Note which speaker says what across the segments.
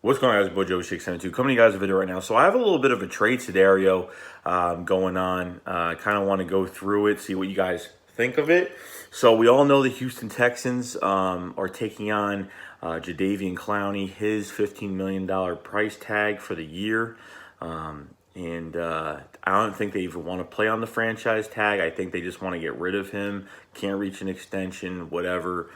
Speaker 1: What's going on, guys? Bojo672 coming to you guys a video right now. So I have a little bit of a trade scenario going on. I kind of want to go through it, see what you guys think of it. So we all know the Houston Texans are taking on Jadeveon Clowney, his $15 million price tag for the year. I don't think they even want to play on the franchise tag. I think they just want to get rid of him. Can't reach an extension, whatever.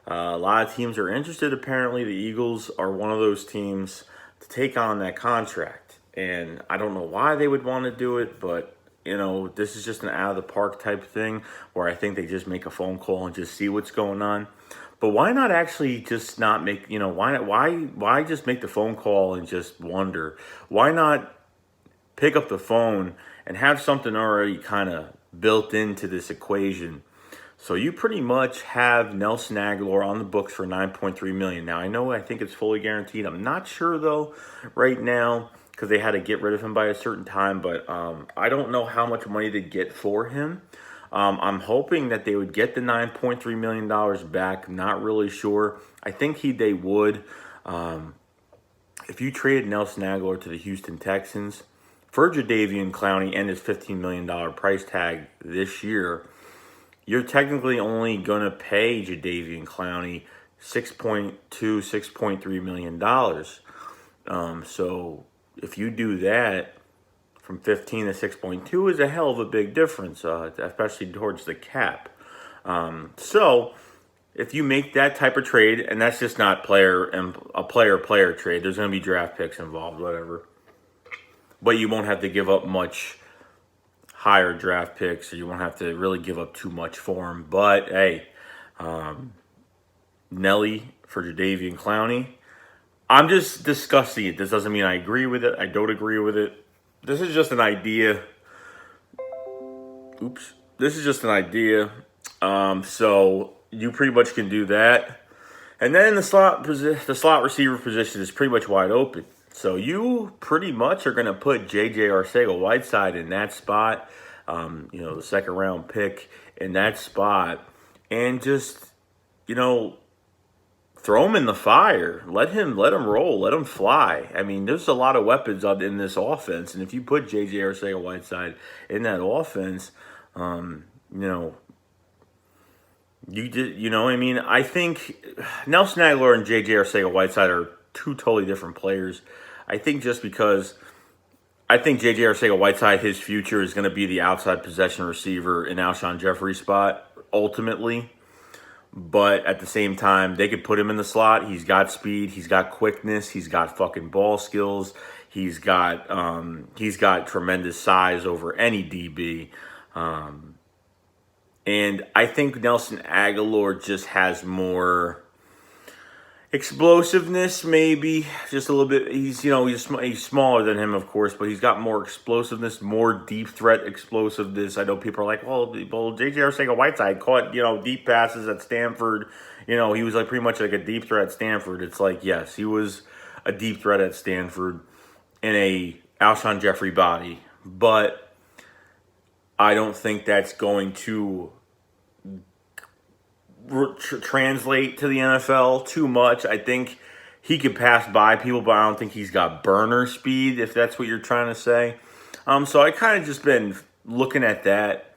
Speaker 1: A lot of teams are interested. Apparently, the Eagles are one of those teams to take on that contract. And I don't know why they would want to do it, but, you know, this is just an out-of-the-park type thing where I think they just make a phone call and just see what's going on. But why not actually just not make, you know, why just make the phone call and just wonder? Why not pick up the phone and have something already kind of built into this equation? So you pretty much have Nelson Agholor on the books for $9.3 million. Now, I think it's fully guaranteed. I'm not sure, though, right now, because they had to get rid of him by a certain time. But I don't know how much money to get for him. I'm hoping that they would get the $9.3 million back. Not really sure. I think they would. If you traded Nelson Agholor to the Houston Texans for Jadeveon Clowney and his $15 million price tag this year, you're technically only going to pay Jadeveon Clowney $6.3 million. So if you do that, from 15 to 6.2 is a hell of a big difference, especially towards the cap. So if you make that type of trade, and that's just not a player trade, there's going to be draft picks involved, whatever. But you won't have to give up much higher draft picks, so you won't have to really give up too much for him. But hey, Nelly for Jadeveon Clowney, I'm just discussing it. This doesn't mean I agree with it. I don't agree with it. This is just an idea. This is just an idea. So you pretty much can do that. And then the slot receiver position is pretty much wide open. So you pretty much are going to put J.J. Arcega-Whiteside in that spot, the second round pick in that spot, and just, throw him in the fire. Let him roll. Let him fly. I mean, there's a lot of weapons in this offense, and if you put J.J. Arcega-Whiteside in that offense, I think Nelson Agholor and J.J. Arcega-Whiteside are two totally different players. I think just because I think J.J. Arcega-Whiteside, his future is going to be the outside possession receiver in Alshon Jeffrey's spot, ultimately. But at the same time, they could put him in the slot. He's got speed. He's got quickness. He's got fucking ball skills. He's got tremendous size over any DB. And I think Nelson Agholor just has more explosiveness, maybe just a little bit. He's smaller than him, of course, but he's got more explosiveness, more deep threat explosiveness. I know people are like, well, J.J. Arcega-Whiteside caught deep passes at Stanford. He was like pretty much like a deep threat at Stanford. It's like, yes, he was a deep threat at Stanford in a Alshon Jeffrey body, but I don't think that's going to translate to the NFL too much. I think he could pass by people, but I don't think he's got burner speed, if that's what you're trying to say. So I kind of just been looking at that.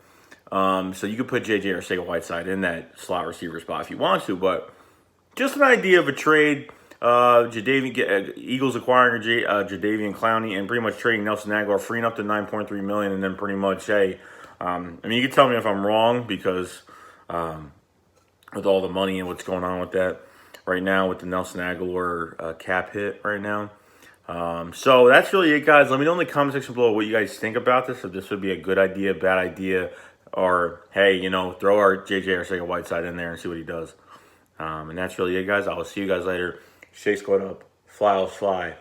Speaker 1: So you could put J.J. Arcega-Whiteside in that slot receiver spot if you want to, but just an idea of a trade. Eagles acquiring Jadeveon Clowney and pretty much trading Nelson Agholor, freeing up to $9.3 million, and then pretty much, you can tell me if I'm wrong, because with all the money and what's going on with that right now with the Nelson Agholor cap hit right now. So that's really it, guys. Let me know in the comment section below what you guys think about this, if this would be a good idea, bad idea, or, hey, throw our J.J. Arcega-Whiteside in there and see what he does. And that's really it, guys. I will see you guys later. Shake squad up. Fly, fly.